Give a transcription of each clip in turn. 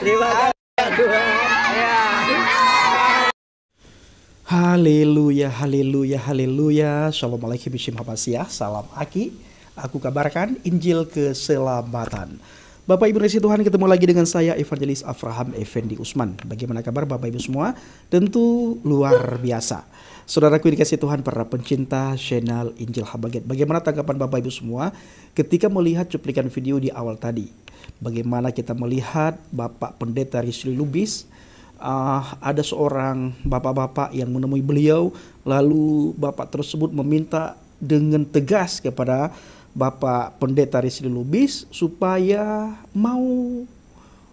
Terima kasih Tuhan. Ya. Haleluya, haleluya, haleluya. Assalamualaikum warahmatullahi. Salam Aki. Aku kabarkan Injil keselamatan. Bapak Ibu Resi Tuhan, ketemu lagi dengan saya Evangelis Avraham Effendi Usman. Bagaimana kabar Bapak Ibu semua? Tentu luar biasa. Saudaraku dikasih Tuhan, para pencinta channel Injil Habaget. Bagaimana tanggapan Bapak Ibu semua ketika melihat cuplikan video di awal tadi? Bagaimana kita melihat Bapak Pendeta Rizli Lubis, ada seorang bapak-bapak yang menemui beliau, lalu bapak tersebut meminta dengan tegas kepada Bapak Pendeta Rizli Lubis supaya mau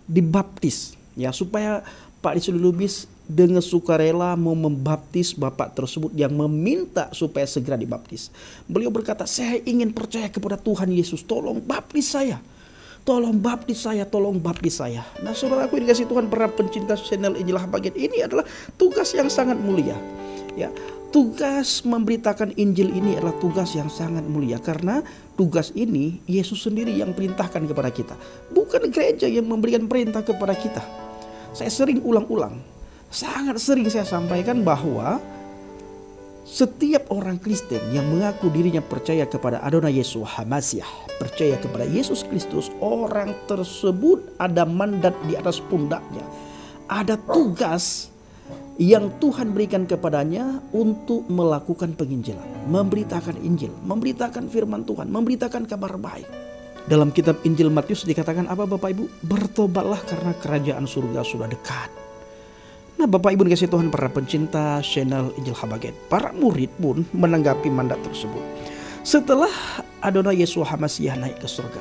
dibaptis, ya, supaya Pak Rizli Lubis dengan sukarela mau membaptis bapak tersebut yang meminta supaya segera dibaptis. Beliau berkata, saya ingin percaya kepada Tuhan Yesus, tolong baptis saya. Tolong baptis saya, tolong baptis saya. Nah, saudaraku dikasih Tuhan, para pencinta channel Injil Habaget, ini adalah tugas yang sangat mulia. Ya, tugas memberitakan Injil ini adalah tugas yang sangat mulia, karena tugas ini Yesus sendiri yang perintahkan kepada kita, bukan gereja yang memberikan perintah kepada kita. Saya sering ulang-ulang, sangat sering saya sampaikan bahwa setiap orang Kristen yang mengaku dirinya percaya kepada Adonai Yesus HaMasiah, percaya kepada Yesus Kristus, orang tersebut ada mandat di atas pundaknya. Ada tugas yang Tuhan berikan kepadanya untuk melakukan penginjilan, memberitakan Injil, memberitakan firman Tuhan, memberitakan kabar baik. Dalam kitab Injil Matius dikatakan apa Bapak Ibu? Bertobatlah karena kerajaan surga sudah dekat. Nah, Bapak Ibu dikasih Tuhan, para pencinta channel Injil Habaget, para murid pun menanggapi mandat tersebut. Setelah Adonai Yesus HaMasiah naik ke surga,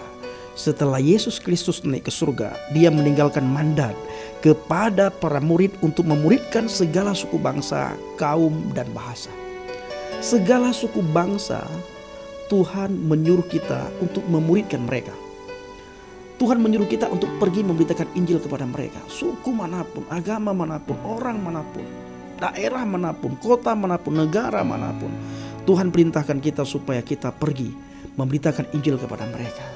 setelah Yesus Kristus naik ke surga, dia meninggalkan mandat kepada para murid untuk memuridkan segala suku bangsa, kaum dan bahasa. Segala suku bangsa Tuhan menyuruh kita untuk memuridkan mereka. Tuhan menyuruh kita untuk pergi memberitakan Injil kepada mereka. Suku manapun, agama manapun, orang manapun, daerah manapun, kota manapun, negara manapun, Tuhan perintahkan kita supaya kita pergi memberitakan Injil kepada mereka,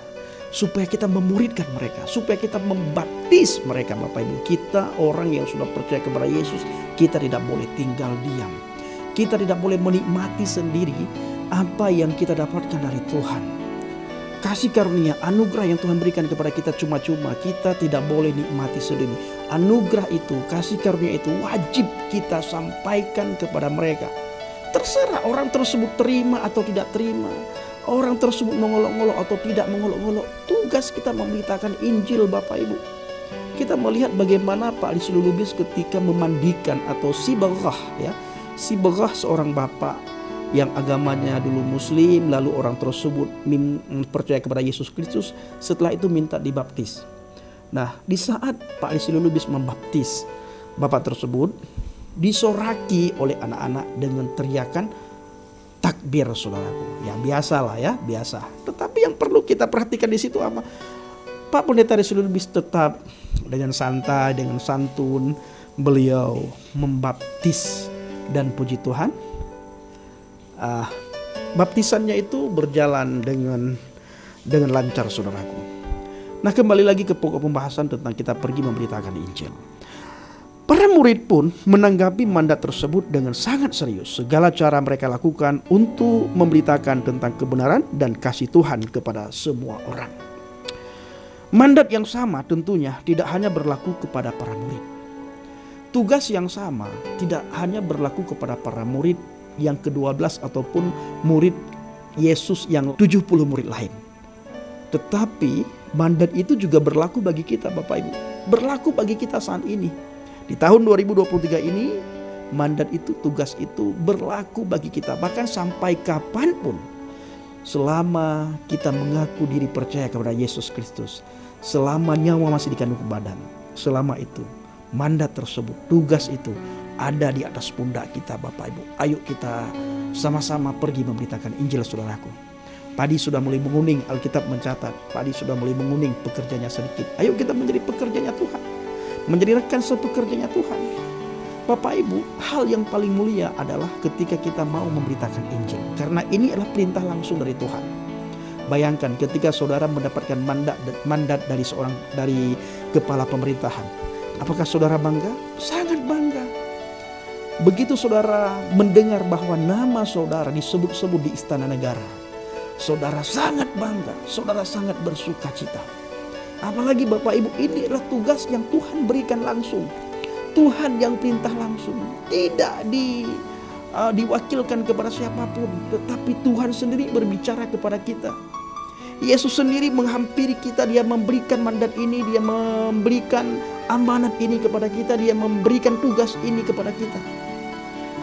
supaya kita memuridkan mereka, supaya kita membaptis mereka. Bapak Ibu, kita orang yang sudah percaya kepada Yesus, kita tidak boleh tinggal diam. Kita tidak boleh menikmati sendiri apa yang kita dapatkan dari Tuhan. Kasih karunia, anugerah yang Tuhan berikan kepada kita cuma-cuma, kita tidak boleh nikmati sendiri. Anugerah itu, kasih karunia itu wajib kita sampaikan kepada mereka. Terserah orang tersebut terima atau tidak terima, orang tersebut mengolok-ngolok atau tidak mengolok-ngolok, tugas kita memberitakan Injil Bapak Ibu. Kita melihat bagaimana Pak Rizli Lubis ketika memandikan atau sibarah, ya, sibarah seorang bapak yang agamanya dulu Muslim, lalu orang tersebut percaya kepada Yesus Kristus, setelah itu minta dibaptis. Nah, di saat Pak Rizli Lubis membaptis bapak tersebut, disoraki oleh anak-anak dengan teriakan takbir, saudaraku. Ya biasalah, ya biasa. Tetapi yang perlu kita perhatikan di situ apa? Pak Pendeta Rizli Lubis tetap dengan santai, dengan santun, beliau membaptis, dan puji Tuhan, baptisannya itu berjalan dengan lancar, saudaraku. Nah, kembali lagi ke pokok pembahasan tentang kita pergi memberitakan Injil. Para murid pun menanggapi mandat tersebut dengan sangat serius. Segala cara mereka lakukan untuk memberitakan tentang kebenaran dan kasih Tuhan kepada semua orang. Mandat yang sama tentunya tidak hanya berlaku kepada para murid. Tugas yang sama tidak hanya berlaku kepada para murid yang ke-12 ataupun murid Yesus yang 70 murid lain. Tetapi mandat itu juga berlaku bagi kita Bapak Ibu. Berlaku bagi kita saat ini. Di tahun 2023 ini, mandat itu, tugas itu berlaku bagi kita. Bahkan sampai kapanpun, selama kita mengaku diri percaya kepada Yesus Kristus, selama nyawa masih di kandung badan, selama itu mandat tersebut, tugas itu ada di atas pundak kita Bapak Ibu. Ayo kita sama-sama pergi memberitakan Injil, saudaraku. Padi sudah mulai menguning, Alkitab mencatat. Padi sudah mulai menguning, pekerjanya sedikit. Ayo kita menjadi pekerjanya Tuhan, menjadi rekan sepekerjanya Tuhan. Bapak Ibu, hal yang paling mulia adalah ketika kita mau memberitakan Injil, karena ini adalah perintah langsung dari Tuhan. Bayangkan ketika saudara mendapatkan mandat dari kepala pemerintahan. Apakah saudara bangga? Sangat bangga. Begitu saudara mendengar bahwa nama saudara disebut-sebut di istana negara, saudara sangat bangga, saudara sangat bersuka cita. Apalagi Bapak Ibu, ini adalah tugas yang Tuhan berikan langsung. Tuhan yang perintah langsung, tidak diwakilkan kepada siapapun, tetapi Tuhan sendiri berbicara kepada kita. Yesus sendiri menghampiri kita, dia memberikan mandat ini, dia memberikan amanat ini kepada kita, dia memberikan tugas ini kepada kita.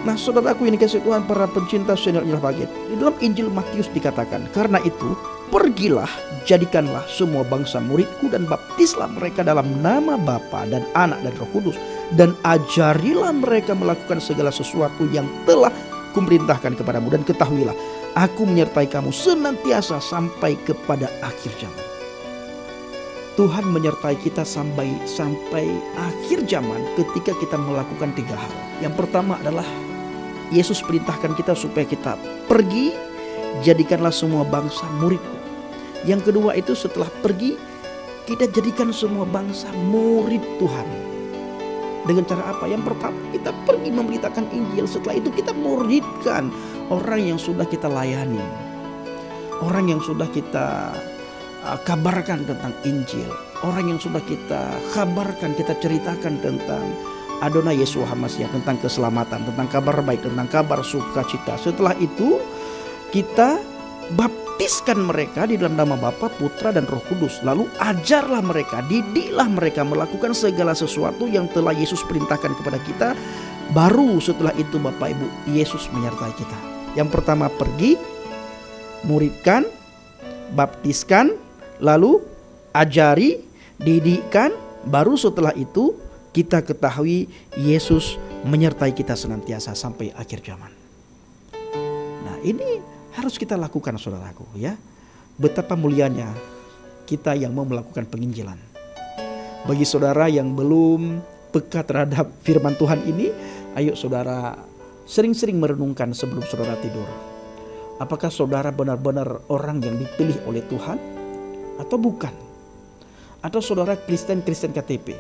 Nah saudaraku ini kasih Tuhan, para pencinta channel Injil Paket, di dalam Injil Matius dikatakan, karena itu pergilah, jadikanlah semua bangsa muridku dan baptislah mereka dalam nama Bapa dan Anak dan Roh Kudus, dan ajarilah mereka melakukan segala sesuatu yang telah kuperintahkan kepadamu, dan ketahuilah aku menyertai kamu senantiasa sampai kepada akhir zaman. Tuhan menyertai kita sampai akhir zaman ketika kita melakukan 3 hal. Yang pertama adalah Yesus perintahkan kita supaya kita pergi, jadikanlah semua bangsa muridku. Yang kedua itu setelah pergi, kita jadikan semua bangsa murid Tuhan. Dengan cara apa? Yang pertama kita pergi memberitakan Injil. Setelah itu kita muridkan orang yang sudah kita layani, orang yang sudah kita kabarkan tentang Injil, orang yang sudah kita kabarkan, kita ceritakan tentang Adonai Yesus HaMashiach, tentang keselamatan, tentang kabar baik, tentang kabar sukacita. Setelah itu kita baptiskan mereka di dalam nama Bapa, Putra dan Roh Kudus. Lalu ajarlah mereka, didiklah mereka melakukan segala sesuatu yang telah Yesus perintahkan kepada kita. Baru setelah itu Bapak Ibu, Yesus menyertai kita. Yang pertama pergi, muridkan, baptiskan, lalu ajari, didikkan. Baru setelah itu kita ketahui Yesus menyertai kita senantiasa sampai akhir zaman. Nah ini harus kita lakukan saudaraku ya. Betapa mulianya kita yang mau melakukan penginjilan. Bagi saudara yang belum peka terhadap firman Tuhan ini, ayo saudara sering-sering merenungkan sebelum saudara tidur. Apakah saudara benar-benar orang yang dipilih oleh Tuhan atau bukan? Atau saudara Kristen KTP?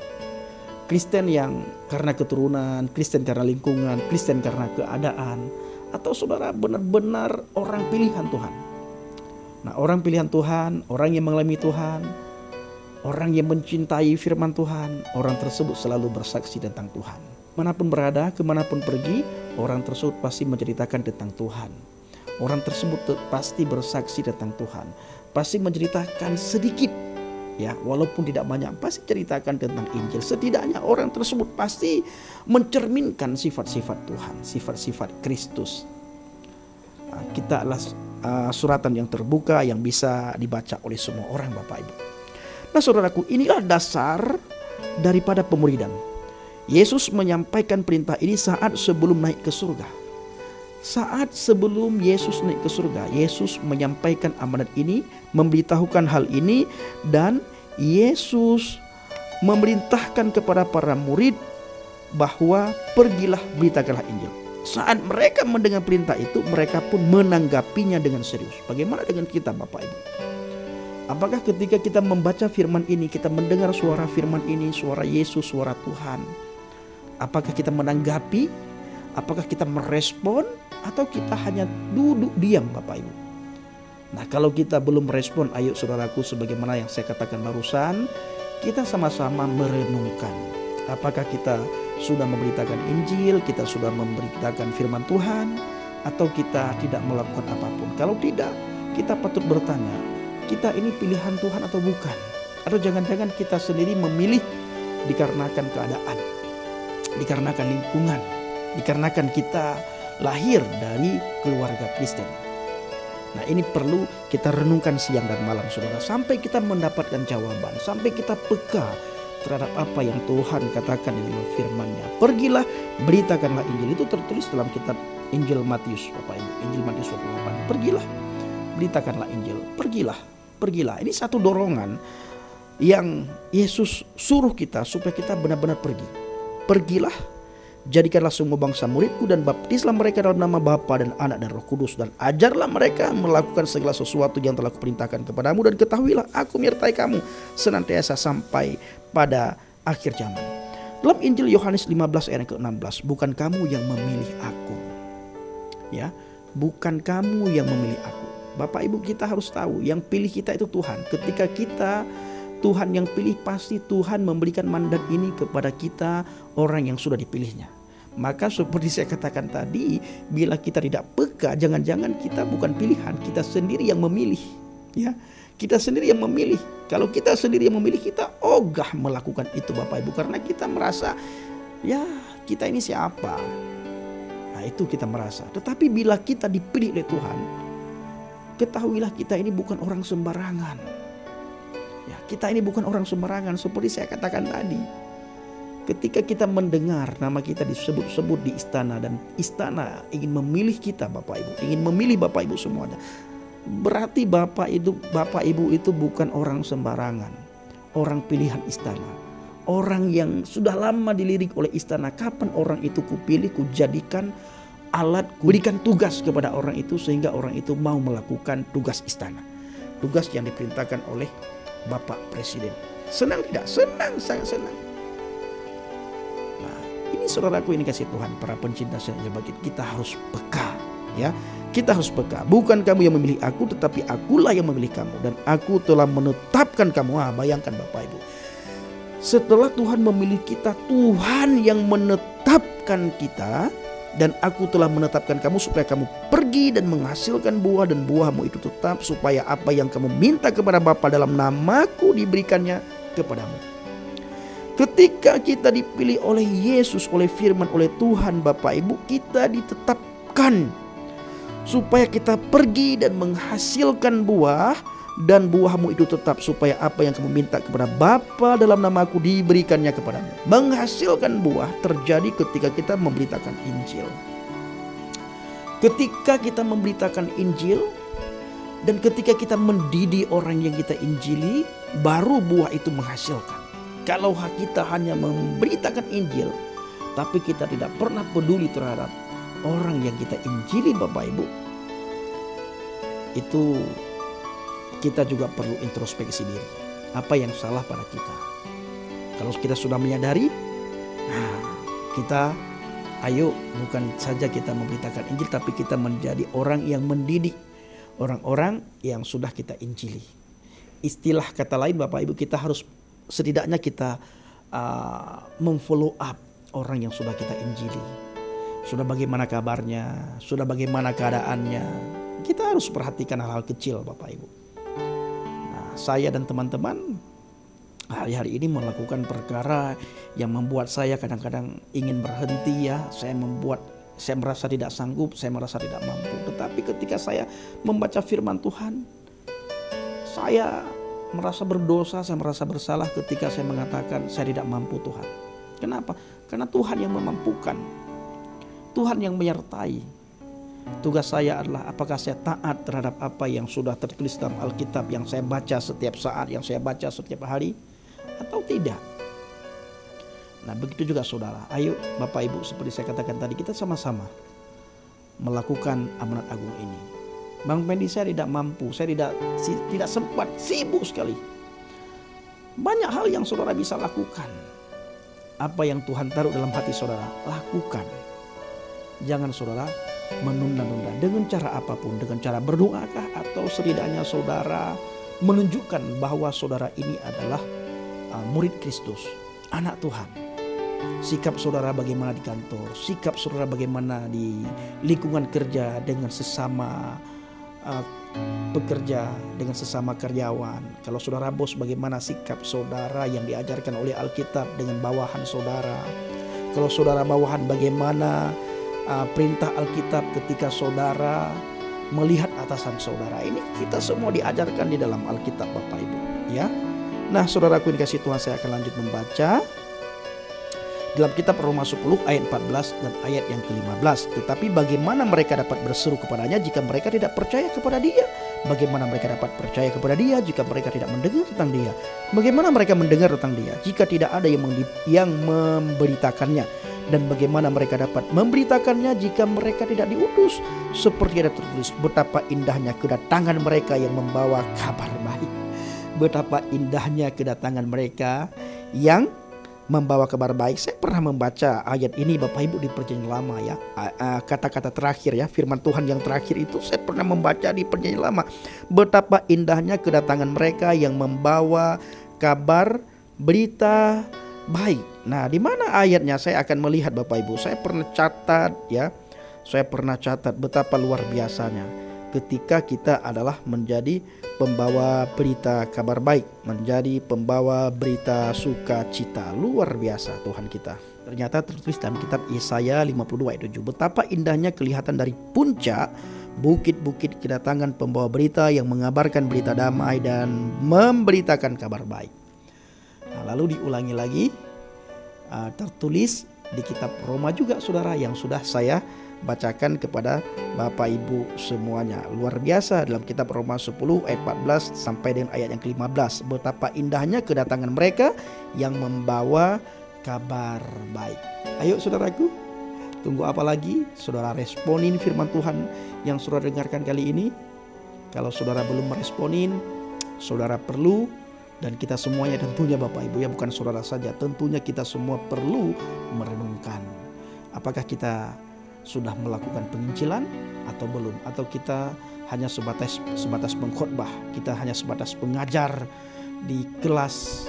Kristen yang karena keturunan, Kristen karena lingkungan, Kristen karena keadaan, atau saudara benar-benar orang pilihan Tuhan. Nah orang pilihan Tuhan, orang yang mengalami Tuhan, orang yang mencintai firman Tuhan, orang tersebut selalu bersaksi tentang Tuhan. Manapun berada, kemanapun pergi, orang tersebut pasti menceritakan tentang Tuhan. Orang tersebut pasti bersaksi tentang Tuhan, pasti menceritakan sedikit, ya walaupun tidak banyak, pasti ceritakan tentang Injil. Setidaknya orang tersebut pasti mencerminkan sifat-sifat Tuhan, sifat-sifat Kristus. Kita adalah suratan yang terbuka yang bisa dibaca oleh semua orang Bapak Ibu. Nah saudaraku, inilah dasar daripada pemuridan. Yesus menyampaikan perintah ini saat sebelum naik ke surga. Saat sebelum Yesus naik ke surga, Yesus menyampaikan amanat ini, memberitahukan hal ini, dan Yesus memerintahkan kepada para murid bahwa pergilah beritakanlah Injil. Saat mereka mendengar perintah itu, mereka pun menanggapinya dengan serius. Bagaimana dengan kita Bapak Ibu? Apakah ketika kita membaca firman ini, kita mendengar suara firman ini, suara Yesus, suara Tuhan, apakah kita menanggapi? Apakah kita merespon atau kita hanya duduk diam Bapak Ibu? Nah kalau kita belum merespon, ayo saudaraku, sebagaimana yang saya katakan barusan, kita sama-sama merenungkan. Apakah kita sudah memberitakan Injil, kita sudah memberitakan firman Tuhan, atau kita tidak melakukan apapun? Kalau tidak, kita patut bertanya, kita ini pilihan Tuhan atau bukan? Atau jangan-jangan kita sendiri memilih dikarenakan keadaan, dikarenakan lingkungan, dikarenakan kita lahir dari keluarga Kristen. Nah ini perlu kita renungkan siang dan malam saudara, sampai kita mendapatkan jawaban, sampai kita peka terhadap apa yang Tuhan katakan di dalam firman-Nya. Pergilah, beritakanlah Injil. Itu tertulis dalam kitab Injil Matius Bapak Ibu, Injil Matius 28. Pergilah, beritakanlah Injil. Pergilah, pergilah. Ini satu dorongan yang Yesus suruh kita supaya kita benar-benar pergi. Pergilah, jadikanlah semua bangsa muridku dan baptislah mereka dalam nama Bapa dan Anak dan Roh Kudus, dan ajarlah mereka melakukan segala sesuatu yang telah kuperintahkan kepadamu, dan ketahuilah aku menyertai kamu senantiasa sampai pada akhir zaman. Dalam Injil Yohanes 15 ayat ke-16, bukan kamu yang memilih aku. Ya, bukan kamu yang memilih aku. Bapak Ibu, kita harus tahu yang pilih kita itu Tuhan. Ketika kita Tuhan yang pilih, pasti Tuhan memberikan mandat ini kepada kita, orang yang sudah dipilihnya. Maka seperti saya katakan tadi, bila kita tidak peka, jangan-jangan kita bukan pilihan, kita sendiri yang memilih. Ya, kita sendiri yang memilih. Kalau kita sendiri yang memilih, kita ogah melakukan itu Bapak Ibu, karena kita merasa ya kita ini siapa. Nah, itu kita merasa. Tetapi bila kita dipilih oleh Tuhan, ketahuilah kita ini bukan orang sembarangan. Ya, kita ini bukan orang sembarangan. Seperti saya katakan tadi, ketika kita mendengar nama kita disebut-sebut di istana, dan istana ingin memilih kita Bapak Ibu, ingin memilih Bapak Ibu semuanya, berarti Bapak Ibu itu bukan orang sembarangan, orang pilihan istana, orang yang sudah lama dilirik oleh istana. Kapan orang itu kupilih, kujadikan alat, kuberikan tugas kepada orang itu sehingga orang itu mau melakukan tugas istana, tugas yang diperintahkan oleh Bapak Presiden. Senang tidak? Senang, sangat senang. Nah, ini saudaraku, ini kasih Tuhan, para pencinta setia bagi kita harus peka, ya. Kita harus peka. Bukan kamu yang memilih aku, tetapi akulah yang memilih kamu, dan aku telah menetapkan kamu. Bayangkan Bapak Ibu, setelah Tuhan memilih kita, Tuhan yang menetapkan kita. Dan aku telah menetapkan kamu supaya kamu pergi dan menghasilkan buah, dan buahmu itu tetap, supaya apa yang kamu minta kepada Bapa dalam namaku diberikannya kepadamu. Ketika kita dipilih oleh Yesus, oleh firman, oleh Tuhan Bapak Ibu, kita ditetapkan supaya kita pergi dan menghasilkan buah, dan buahmu itu tetap, supaya apa yang kamu minta kepada Bapa dalam namaku diberikannya kepadamu. Menghasilkan buah terjadi ketika kita memberitakan Injil. Ketika kita memberitakan Injil, dan ketika kita mendidik orang yang kita injili, baru buah itu menghasilkan. Kalau kita hanya memberitakan Injil, tapi kita tidak pernah peduli terhadap orang yang kita injili Bapak Ibu, itu kita juga perlu introspeksi diri. Apa yang salah pada kita? Kalau kita sudah menyadari, kita ayo bukan saja kita memberitakan Injil, tapi kita menjadi orang yang mendidik orang-orang yang sudah kita injili. Istilah kata lain Bapak Ibu, kita harus setidaknya kita memfollow up orang yang sudah kita injili. Sudah bagaimana kabarnya, sudah bagaimana keadaannya. Kita harus perhatikan hal-hal kecil Bapak Ibu. Saya dan teman-teman hari-hari ini melakukan perkara yang membuat saya kadang-kadang ingin berhenti, ya. Saya merasa tidak sanggup, saya merasa tidak mampu. Tetapi ketika saya membaca firman Tuhan, saya merasa berdosa, saya merasa bersalah ketika saya mengatakan saya tidak mampu Tuhan. Kenapa? Karena Tuhan yang memampukan, Tuhan yang menyertai. Tugas saya adalah apakah saya taat terhadap apa yang sudah tertulis dalam Alkitab yang saya baca setiap saat, yang saya baca setiap hari, atau tidak. Nah, begitu juga saudara. Ayo Bapak Ibu, seperti saya katakan tadi, kita sama-sama melakukan amanat agung ini. Bang Pendi, saya tidak mampu, saya tidak sempat, sibuk sekali. Banyak hal yang saudara bisa lakukan. Apa yang Tuhan taruh dalam hati saudara, lakukan. Jangan saudara menunda-nunda dengan cara apapun, dengan cara berdoakah, atau setidaknya saudara menunjukkan bahwa saudara ini adalah murid Kristus, anak Tuhan. Sikap saudara bagaimana di kantor, sikap saudara bagaimana di lingkungan kerja dengan sesama pekerja, dengan sesama karyawan. Kalau saudara bos, bagaimana sikap saudara yang diajarkan oleh Alkitab dengan bawahan saudara. Kalau saudara bawahan, bagaimana perintah Alkitab ketika saudara melihat atasan saudara. Ini kita semua diajarkan di dalam Alkitab Bapak Ibu, ya. Nah, saudaraku dikasih Tuhan, saya akan lanjut membaca dalam kitab Roma 10 ayat 14 dan ayat yang ke-15. Tetapi bagaimana mereka dapat berseru kepadanya jika mereka tidak percaya kepada Dia? Bagaimana mereka dapat percaya kepada Dia jika mereka tidak mendengar tentang Dia? Bagaimana mereka mendengar tentang Dia jika tidak ada yang memberitakannya? Dan bagaimana mereka dapat memberitakannya jika mereka tidak diutus? Seperti ada tertulis, betapa indahnya kedatangan mereka yang membawa kabar baik. Betapa indahnya kedatangan mereka yang membawa kabar baik. Saya pernah membaca ayat ini Bapak Ibu di Perjanjian Lama ya. Kata-kata terakhir ya, firman Tuhan yang terakhir itu saya pernah membaca di Perjanjian Lama. Betapa indahnya kedatangan mereka yang membawa kabar berita baik. Nah, di mana ayatnya saya akan melihat Bapak Ibu. Saya pernah catat ya. Saya pernah catat betapa luar biasanya ketika kita adalah menjadi pembawa berita kabar baik, menjadi pembawa berita sukacita. Luar biasa Tuhan kita. Ternyata tertulis dalam kitab Yesaya 52 ayat 7. Betapa indahnya kelihatan dari puncak bukit-bukit kedatangan pembawa berita yang mengabarkan berita damai dan memberitakan kabar baik. Nah, lalu diulangi lagi, tertulis di kitab Roma juga saudara, yang sudah saya bacakan kepada Bapak Ibu semuanya. Luar biasa dalam kitab Roma 10 ayat 14 sampai dengan ayat yang ke-15. Betapa indahnya kedatangan mereka yang membawa kabar baik. Ayo saudaraku, tunggu apa lagi? Saudara responin firman Tuhan yang saudara dengarkan kali ini. Kalau saudara belum meresponin, saudara perlu, dan kita semuanya tentunya Bapak Ibu ya, bukan saudara saja, tentunya kita semua perlu merenungkan. Apakah kita sudah melakukan penginjilan atau belum? Atau kita hanya sebatas pengkhotbah, kita hanya sebatas pengajar di kelas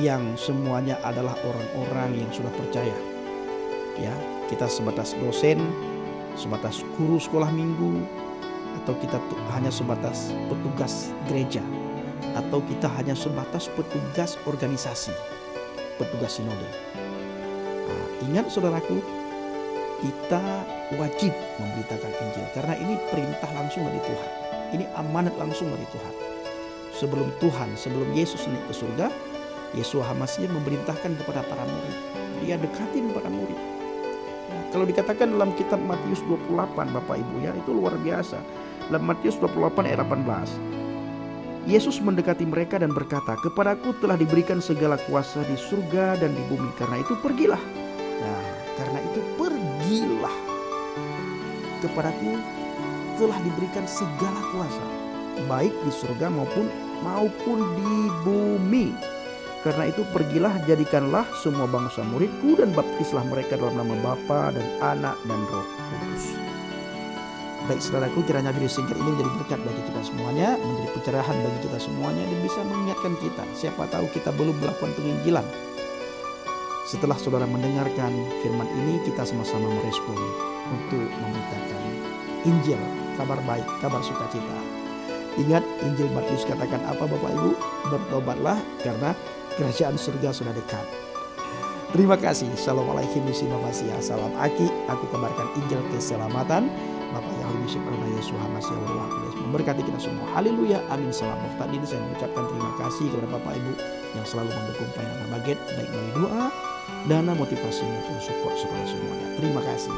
yang semuanya adalah orang-orang yang sudah percaya. Ya, kita sebatas dosen, sebatas guru sekolah minggu, atau kita hanya sebatas petugas gereja, atau kita hanya sebatas petugas organisasi, petugas sinode. Nah, ingat saudaraku, kita wajib memberitakan Injil karena ini perintah langsung dari Tuhan. Ini amanat langsung dari Tuhan. Sebelum Yesus naik ke surga, Yeshua HaMashiach memerintahkan kepada para murid. Dia dekatin para murid. Nah, kalau dikatakan dalam kitab Matius 28 Bapak Ibu ya, itu luar biasa. Dalam Matius 28 ayat 18. Yesus mendekati mereka dan berkata, "Kepadaku telah diberikan segala kuasa di surga dan di bumi. Karena itu pergilah." Nah, karena itu pergilah. Kepadaku telah diberikan segala kuasa, baik di surga maupun di bumi. Karena itu pergilah, jadikanlah semua bangsa muridku dan baptislah mereka dalam nama Bapa dan Anak dan Roh Kudus. Baik saudaraku, kiranya video singkat ini menjadi berkat bagi kita semuanya, menjadi pencerahan bagi kita semuanya, dan bisa mengingatkan kita. Siapa tahu kita belum melakukan penginjilan. Setelah saudara mendengarkan firman ini, kita sama-sama merespon untuk memberitakan Injil, kabar baik, kabar sukacita. Ingat, Injil Matius katakan apa Bapak Ibu? Bertobatlah karena kerajaan surga sudah dekat. Terima kasih. Assalamualaikum warahmatullahi wabarakatuh. Salam Aki, aku kabarkan Injil keselamatan. Bapak Yahweh Yesus Yesus HaMashiach Roh Kudus memberkati kita semua. Haleluya, amin. Salam muhtadin. Saya mengucapkan terima kasih kepada Bapak Ibu yang selalu mendukung pelayanan Baget, baik melalui doa, dana, motivasi maupun support semuanya. Terima kasih.